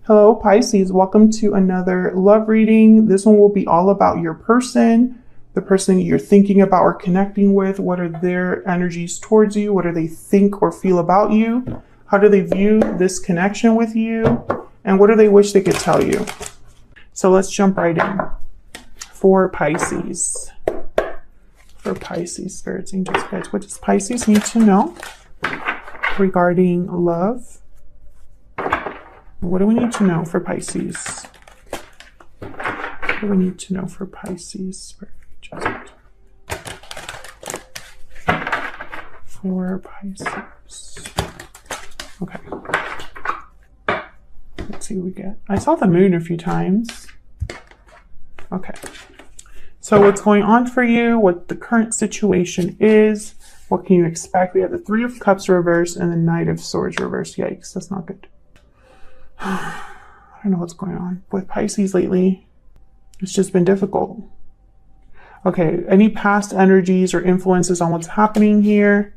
Hello, Pisces. Welcome to another love reading. This one will be all about your person, the person you're thinking about or connecting with. What are their energies towards you? What do they think or feel about you? How do they view this connection with you? And what do they wish they could tell you? So let's jump right in. For Pisces. For Pisces, spirits, angels, guides. What does Pisces need to know regarding love? What do we need to know for Pisces? What do we need to know for Pisces? For Pisces. Okay. Let's see what we get. I saw the moon a few times. Okay. So what's going on for you? What the current situation is? What can you expect? We have the Three of Cups reversed and the Knight of Swords reversed. Yikes, that's not good. I don't know what's going on with Pisces lately. It's just been difficult. Okay, any past energies or influences on what's happening here?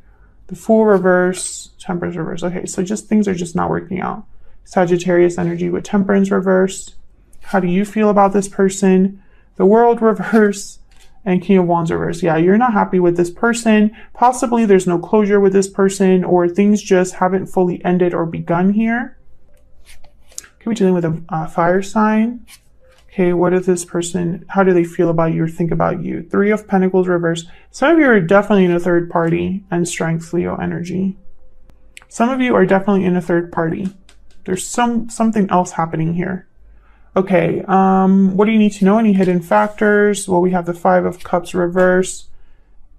The Fool reverse, Temperance reverse. Okay, so just things are just not working out. Sagittarius energy with Temperance reverse. How do you feel about this person? The World reverse and King of Wands reverse. Yeah, you're not happy with this person. Possibly there's no closure with this person, or things just haven't fully ended or begun here. Could be dealing with a fire sign. Okay, what is this person? How do they feel about you or think about you? Three of Pentacles reverse. Some of you are definitely in a third party and Strength Leo energy. Some of you are definitely in a third party. There's something else happening here. Okay, what do you need to know? Any hidden factors? Well, we have the Five of Cups reverse,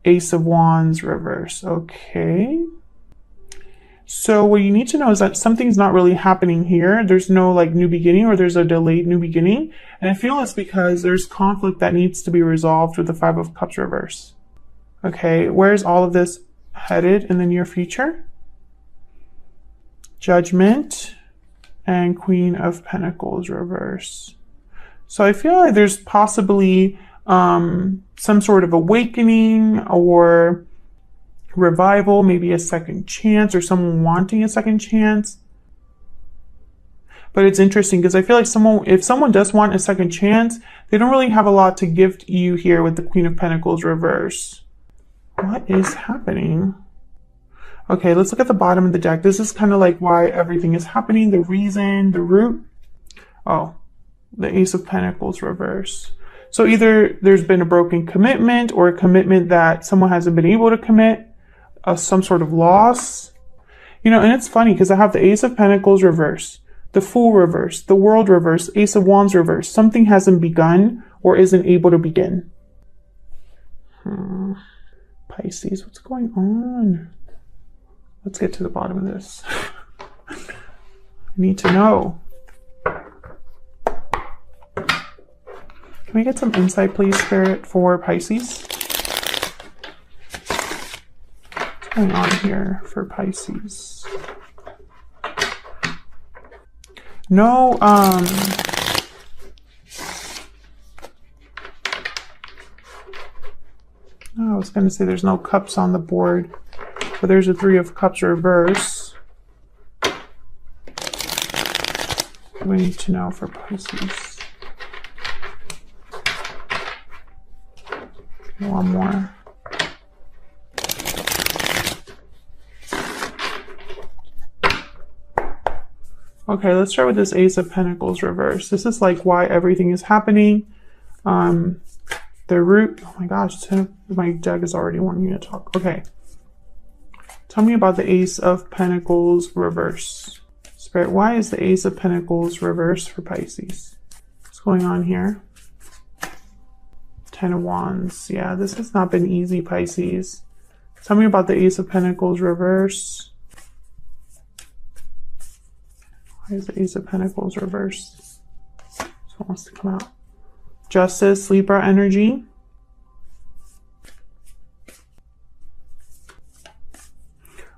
Ace of Wands reverse. Okay. So what you need to know is that something's not really happening here. There's no like new beginning, or there's a delayed new beginning. And I feel it's because there's conflict that needs to be resolved with the Five of Cups reverse. Okay, where's all of this headed in the near future? Judgment and Queen of Pentacles reverse. So I feel like there's possibly some sort of awakening or revival, maybe a second chance, or someone wanting a second chance. But it's interesting because I feel like if someone does want a second chance, they don't really have a lot to give you here with the Queen of Pentacles reverse. What is happening? Okay, let's look at the bottom of the deck. This is kind of like why everything is happening, the reason, the root. Oh, the Ace of Pentacles reverse. So either there's been a broken commitment, or a commitment that someone hasn't been able to commit, some sort of loss. You know, and it's funny because I have the Ace of Pentacles reverse, the Fool reverse, the World reverse, Ace of Wands reverse. Something hasn't begun or isn't able to begin. Pisces, what's going on? Let's get to the bottom of this. I need to know. Can we get some insight, please, Spirit, for Pisces? What's going on here for Pisces? No, I was going to say there's no cups on the board, but there's a Three of Cups reverse. What do we need to know for Pisces? One more. Okay, let's start with this Ace of Pentacles reverse. This is like why everything is happening. The root. Oh my gosh, my deck is already wanting me to talk. Okay. Tell me about the Ace of Pentacles reverse. Spirit, why is the Ace of Pentacles reverse for Pisces? What's going on here? Ten of Wands. Yeah, this has not been easy, Pisces. Tell me about the Ace of Pentacles reverse. Why is the Ace of Pentacles reverse? So it wants to come out. Justice, Libra energy.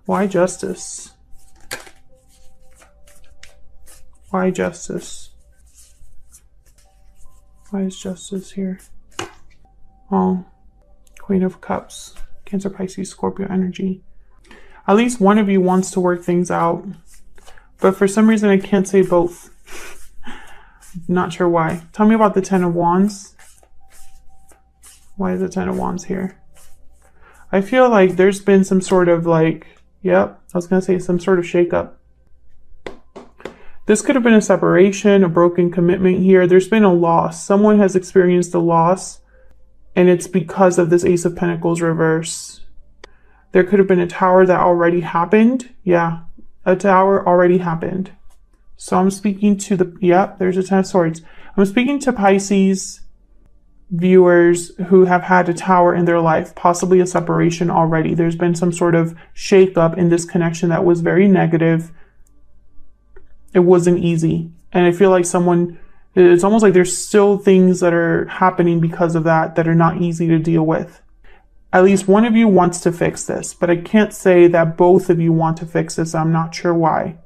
Why justice? Why justice? Why is justice here? Oh, Queen of Cups, Cancer, Pisces, Scorpio energy. At least one of you wants to work things out. But for some reason, I can't say both. Not sure why. Tell me about the Ten of Wands. Why is the Ten of Wands here? I feel like there's been some sort of like, yep, I was going to say some sort of shakeup. This could have been a separation, a broken commitment here. There's been a loss. Someone has experienced a loss, and it's because of this Ace of Pentacles reverse. There could have been a tower that already happened. Yeah, a tower already happened. So I'm speaking to the, yep, there's a Ten of Swords. I'm speaking to Pisces viewers who have had a tower in their life, possibly a separation already. There's been some sort of shakeup in this connection that was very negative. It wasn't easy. And I feel like it's almost like there's still things that are happening because of that are not easy to deal with. At least one of you wants to fix this, but I can't say that both of you want to fix this. I'm not sure why.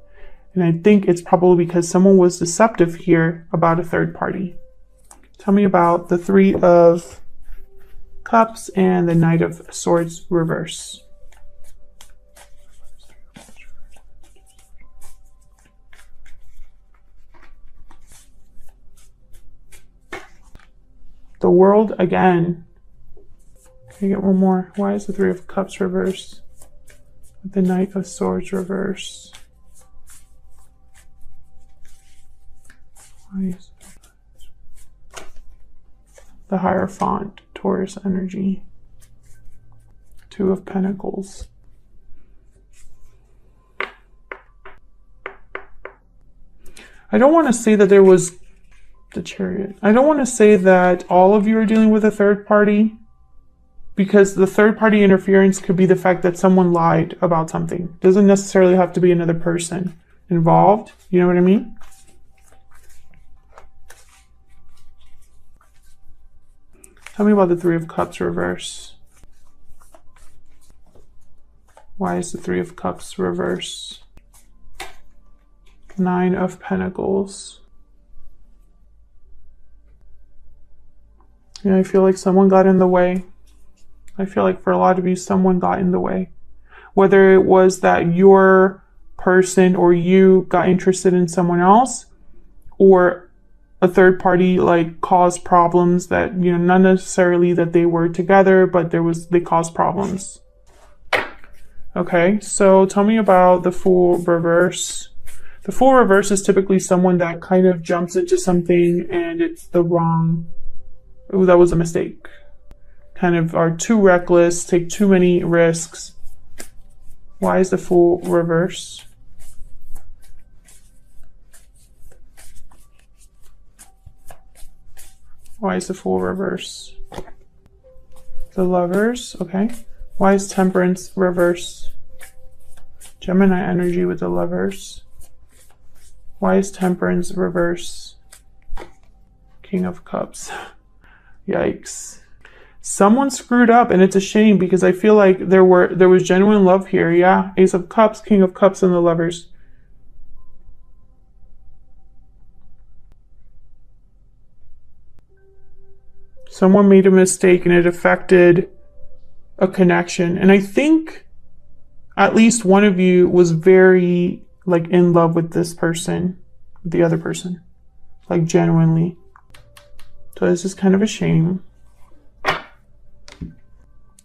And I think it's probably because someone was deceptive here about a third party. Tell me about the Three of Cups and the Knight of Swords reverse. The World again. Can I get one more? Why is the Three of Cups reverse? The Knight of Swords reverse. Why is the Hierophant, Taurus energy. Two of Pentacles. I don't want to say that there was the Chariot. I don't want to say that all of you are dealing with a third party, because the third party interference could be the fact that someone lied about something. It doesn't necessarily have to be another person involved. You know what I mean? Tell me about the Three of Cups reverse. Why is the Three of Cups reverse? Nine of Pentacles. Yeah, I feel like someone got in the way. I feel like for a lot of you, someone got in the way. Whether it was that your person or you got interested in someone else, or a third party like caused problems that, you know, not necessarily that they were together, but they caused problems. Okay, so tell me about the Fool reverse. The Fool reverse is typically someone that kind of jumps into something and it's the wrong, oh, that was a mistake. Kind of are too reckless, take too many risks. Why is the Fool reverse? Why is the Fool reverse? The Lovers, okay. Why is Temperance reverse? Gemini energy with the Lovers. Why is Temperance reverse? King of Cups. Yikes. Someone screwed up, and it's a shame because I feel like there was genuine love here. Yeah, Ace of Cups, King of Cups, and the Lovers. Someone made a mistake and it affected a connection. And I think at least one of you was very like in love with this person, the other person, like genuinely. So this is kind of a shame. I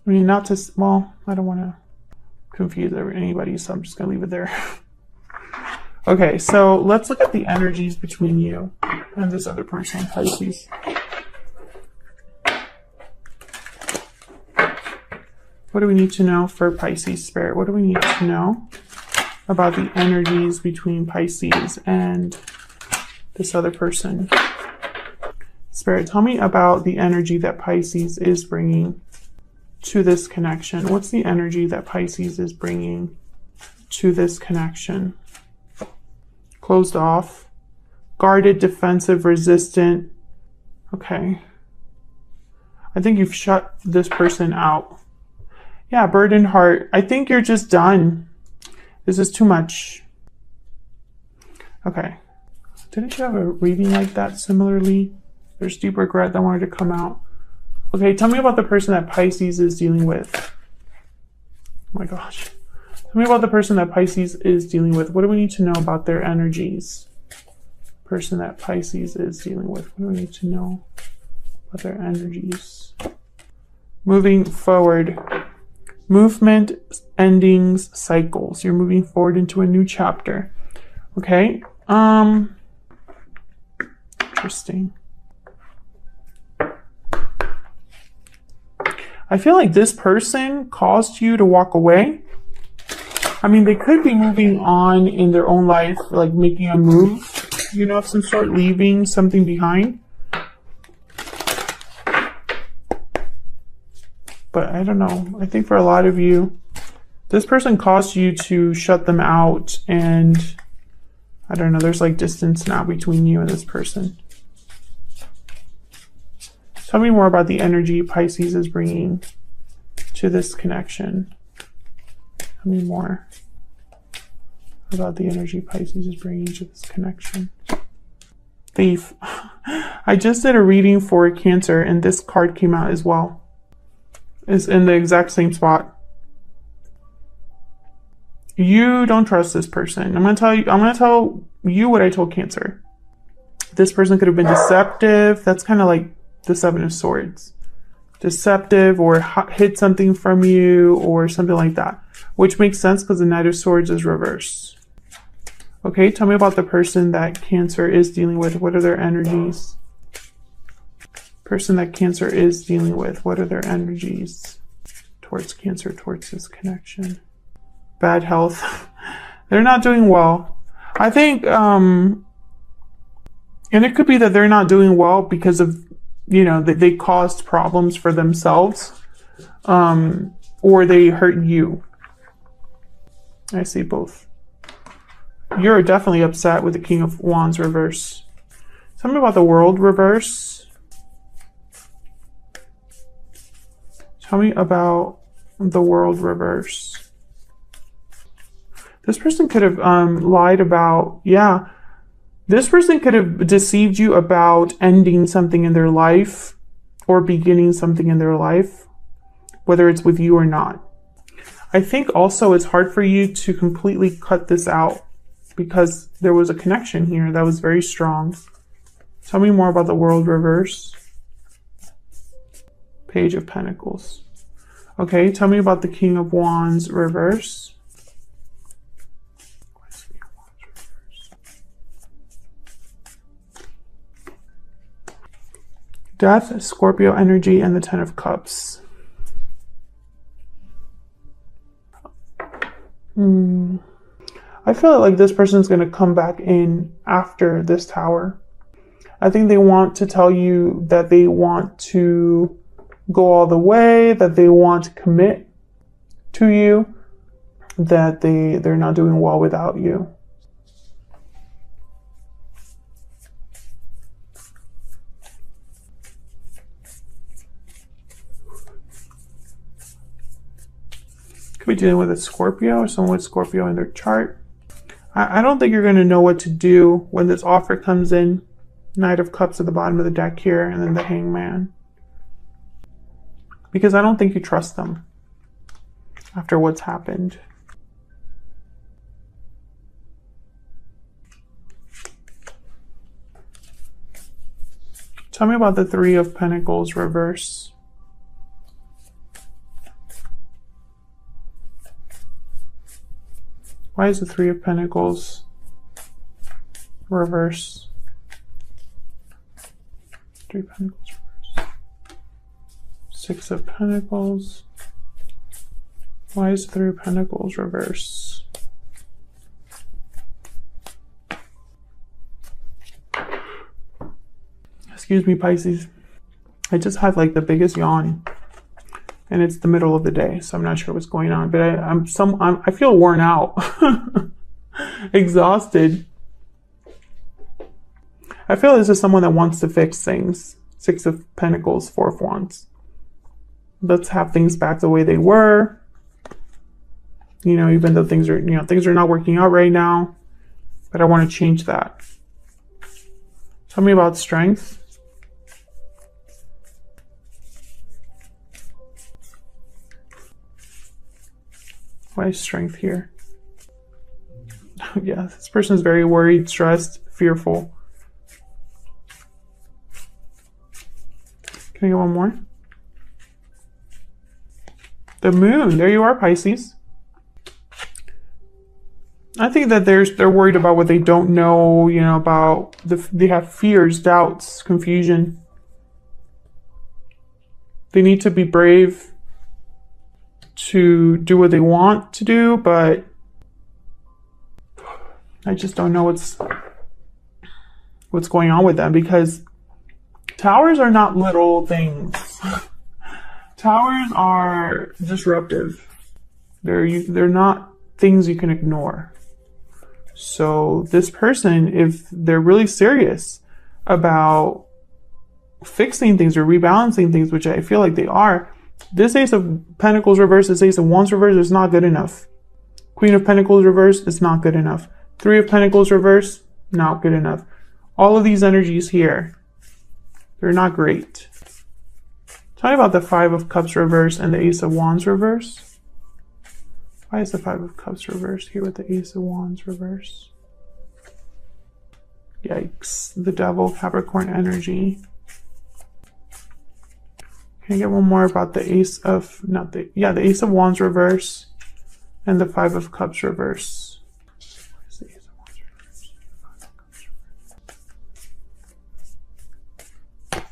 mean, not to, well, I don't want to confuse anybody, so I'm just going to leave it there. Okay, so let's look at the energies between you and this other person, Pisces. What do we need to know for Pisces Spirit? What do we need to know about the energies between Pisces and this other person? Spirit, tell me about the energy that Pisces is bringing to this connection. What's the energy that Pisces is bringing to this connection? Closed off, guarded, defensive, resistant. Okay. I think you've shut this person out. Yeah, burdened heart. I think you're just done. This is too much. Okay. Didn't you have a reading like that similarly? There's deep regret that wanted to come out. Okay, tell me about the person that Pisces is dealing with. Oh my gosh. Tell me about the person that Pisces is dealing with. What do we need to know about their energies? person that Pisces is dealing with. What do we need to know about their energies? Moving forward. Movement, endings, cycles. You're moving forward into a new chapter. Okay. Interesting. I feel like this person caused you to walk away. I mean, they could be moving on in their own life, like making a move, you know, of some sort, leaving something behind. But I don't know. I think for a lot of you, this person caused you to shut them out, and I don't know, there's like distance now between you and this person. Tell me more about the energy Pisces is bringing to this connection. Tell me more about the energy Pisces is bringing to this connection. Thief. I just did a reading for Cancer, and this card came out as well. It's in the exact same spot. You don't trust this person. I'm gonna tell you what I told Cancer. This person could have been deceptive. That's kind of like the Seven of Swords. Deceptive, or hid something from you, or something like that. Which makes sense because the Knight of Swords is reverse. Okay, tell me about the person that Cancer is dealing with. What are their energies? Person that Cancer is dealing with. What are their energies towards Cancer, towards this connection? Bad health. They're not doing well. I think, and it could be that they're not doing well because of, you know, that they caused problems for themselves, or they hurt you. I see both. You're definitely upset with the King of Wands reverse. Tell me about the World reverse. Tell me about the World reverse. This person could have lied about, yeah. This person could have deceived you about ending something in their life or beginning something in their life, whether it's with you or not. I think also it's hard for you to completely cut this out because there was a connection here that was very strong. Tell me more about the World reverse. Page of Pentacles. Okay, tell me about the King of Wands reverse. Death, Scorpio energy, and the Ten of Cups. I feel like this person's going to come back in after this Tower. I think they want to tell you that they want to go all the way, that they want to commit to you, that they're not doing well without you. Could be dealing with a Scorpio or someone with Scorpio in their chart. I don't think you're going to know what to do when this offer comes in. Knight of Cups at the bottom of the deck here, and then the Hangman. Because I don't think you trust them after what's happened. Tell me about the Three of Pentacles reverse. Why is the Three of Pentacles reverse? Three of Pentacles reverse. Six of Pentacles. Why is the Three of Pentacles reverse? Excuse me, Pisces. I just had like the biggest yawn. And it's the middle of the day, so I'm not sure what's going on. But I feel worn out, exhausted. I feel this is someone that wants to fix things. Six of Pentacles, Four of Wands. Let's have things back the way they were. You know, even though things are not working out right now, but I want to change that. Tell me about strength. Why is strength here? Yeah, this person is very worried, stressed, fearful. Can I get one more? The moon. There you are, Pisces. I think that they're worried about what they don't know, you know, about they have fears, doubts, confusion. They need to be brave to do what they want to do, but I just don't know what's going on with them, because towers are not little things. Towers are disruptive. They're not things you can ignore. So this person, if they're really serious about fixing things or rebalancing things, which I feel like they are, this Ace of Pentacles reverse, this Ace of Wands reverse is not good enough. Queen of Pentacles reverse is not good enough. Three of Pentacles reverse, not good enough. All of these energies here, they're not great. Tell me about the Five of Cups reverse and the Ace of Wands reverse. Why is the Five of Cups reverse here with the Ace of Wands reverse? Yikes. The Devil, Capricorn energy. Can I get one more about the Ace of, the Ace of Wands reverse and the Five of Cups reverse. What is the Ace of Wands reverse? Five of Cups reverse.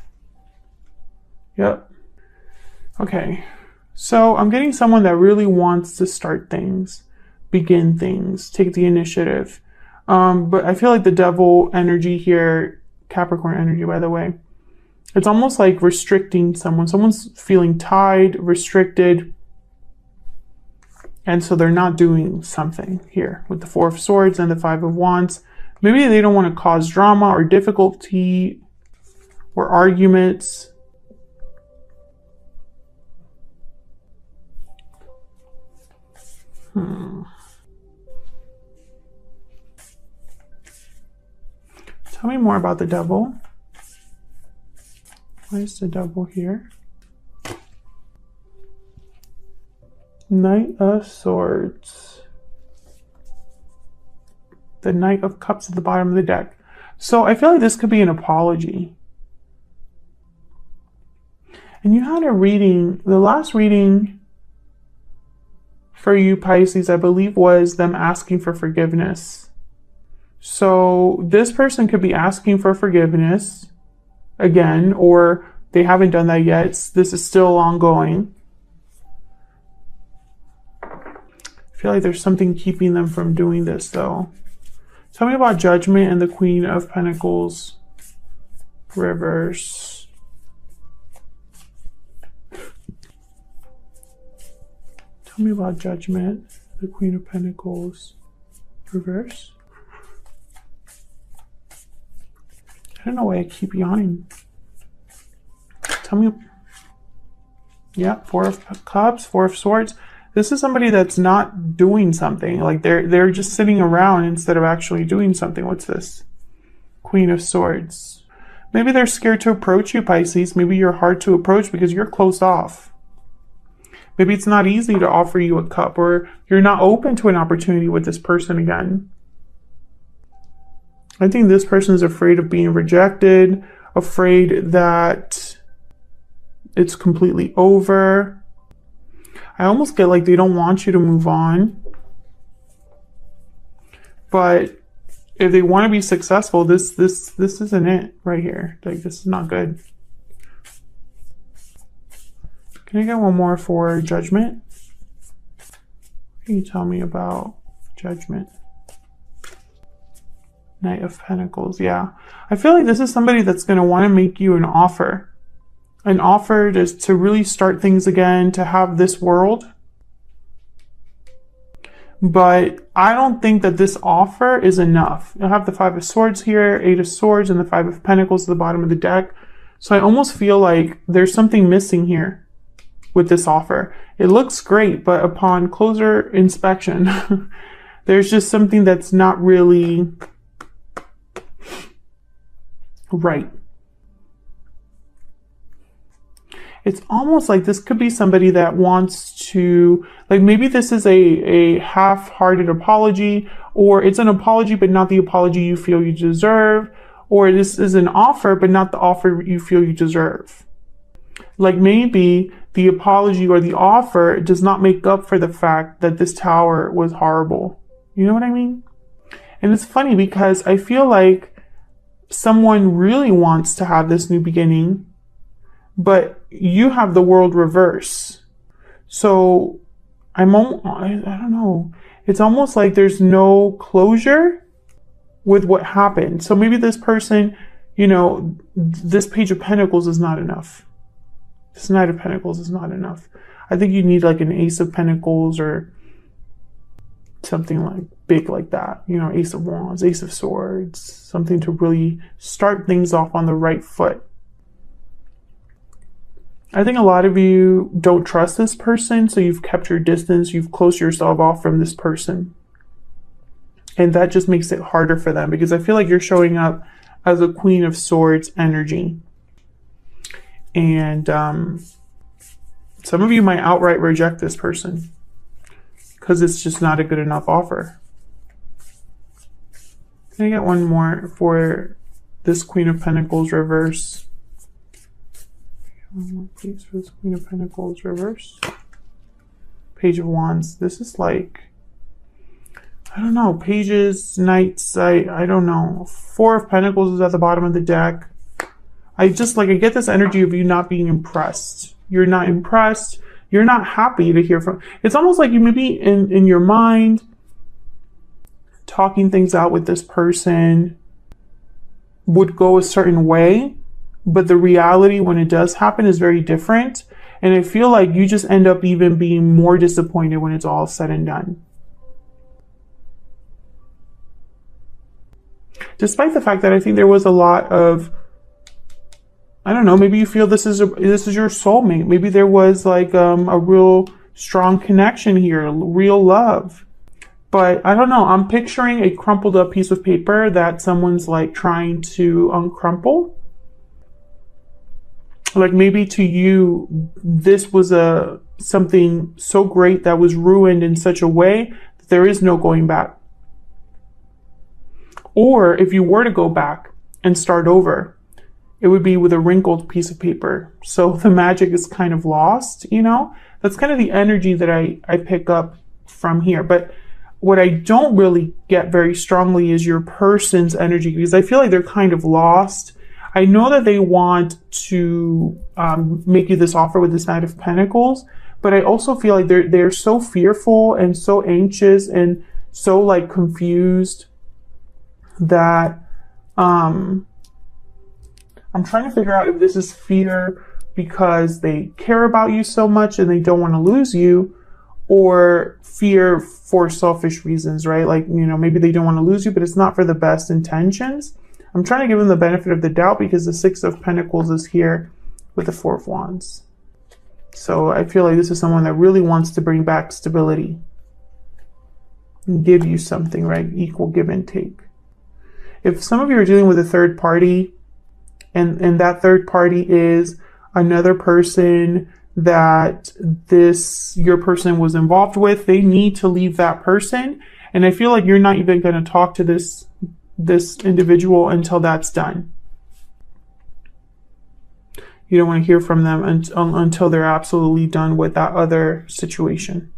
Yep. Okay. So I'm getting someone that really wants to start things, begin things, take the initiative. But I feel like the Devil energy here, Capricorn energy, by the way, it's almost like restricting someone. Someone's feeling tied, restricted. And so they're not doing something here with the Four of Swords and the Five of Wands. Maybe they don't want to cause drama or difficulty or arguments. Tell me more about the Devil. Why is the Devil here? Knight of Swords. The Knight of Cups at the bottom of the deck. So I feel like this could be an apology. And you had a reading, the last reading for you, Pisces, I believe was them asking for forgiveness. So this person could be asking for forgiveness again, or they haven't done that yet. This is still ongoing. I feel like there's something keeping them from doing this, though. Tell me about Judgment and the Queen of Pentacles reverse. Tell me about Judgment, the Queen of Pentacles reverse. I don't know why I keep yawning. Tell me. Yeah, Four of Cups, Four of Swords. This is somebody that's not doing something. Like they're just sitting around instead of actually doing something. What's this? Queen of Swords. Maybe they're scared to approach you, Pisces. Maybe you're hard to approach because you're closed off. Maybe it's not easy to offer you a cup, or you're not open to an opportunity with this person again. I think this person is afraid of being rejected, afraid that it's completely over. I almost get like they don't want you to move on. But if they want to be successful, this isn't it right here. Like, this is not good. Can I get one more for Judgment? What can you tell me about Judgment? Knight of Pentacles, yeah. I feel like this is somebody that's going to want to make you an offer. An offer to really start things again, to have this world. But I don't think that this offer is enough. You'll have the Five of Swords here, Eight of Swords, and the Five of Pentacles at the bottom of the deck. So I almost feel like there's something missing here with this offer. It looks great, but upon closer inspection, there's just something that's not really right. It's almost like this could be somebody that wants to, like, maybe this is a half-hearted apology, or it's an apology but not the apology you feel you deserve, or this is an offer but not the offer you feel you deserve. Like maybe the apology or the offer does not make up for the fact that this Tower was horrible. You know what I mean? And it's funny because I feel like someone really wants to have this new beginning, but you have the world reverse. So I don't know. It's almost like there's no closure with what happened. So maybe this person, you know, this Page of Pentacles is not enough. This Knight of Pentacles is not enough. I think you need like an Ace of Pentacles or something like big like that. You know, Ace of Wands, Ace of Swords, something to really start things off on the right foot. I think a lot of you don't trust this person, so you've kept your distance, you've closed yourself off from this person. And that just makes it harder for them because I feel like you're showing up as a Queen of Swords energy. And some of you might outright reject this person because it's just not a good enough offer. Can I get one more for this Queen of Pentacles reverse? One more please for this Queen of Pentacles reverse. Page of Wands. This is like, I don't know, pages, knights, I don't know. Four of Pentacles is at the bottom of the deck. I get this energy of you not being impressed. You're not impressed. You're not happy to hear from. It's almost like you maybe in your mind talking things out with this person would go a certain way, but the reality when it does happen is very different. And I feel like you just end up even being more disappointed when it's all said and done. Despite the fact that I think there was a lot of, I don't know, maybe you feel this is your soulmate. Maybe there was like a real strong connection here, real love. But I don't know, I'm picturing a crumpled up piece of paper that someone's like trying to uncrumple. Like maybe to you, this was something so great that was ruined in such a way that there is no going back. Or if you were to go back and start over, it would be with a wrinkled piece of paper. So the magic is kind of lost, you know? That's kind of the energy that I pick up from here. But what I don't really get very strongly is your person's energy, because I feel like they're kind of lost. I know that they want to make you this offer with this Knight of Pentacles, but I also feel like they're so fearful and so anxious and so like confused that I'm trying to figure out if this is fear because they care about you so much and they don't want to lose you, or fear for selfish reasons, right? Like, you know, maybe they don't want to lose you, but it's not for the best intentions. I'm trying to give them the benefit of the doubt because the Six of Pentacles is here with the Four of Wands. So I feel like this is someone that really wants to bring back stability and give you something, right? Equal give and take. If some of you are dealing with a third party, and that third party is another person that your person was involved with, they need to leave that person. And I feel like you're not even going to talk to this individual until that's done. You don't want to hear from them until they're absolutely done with that other situation.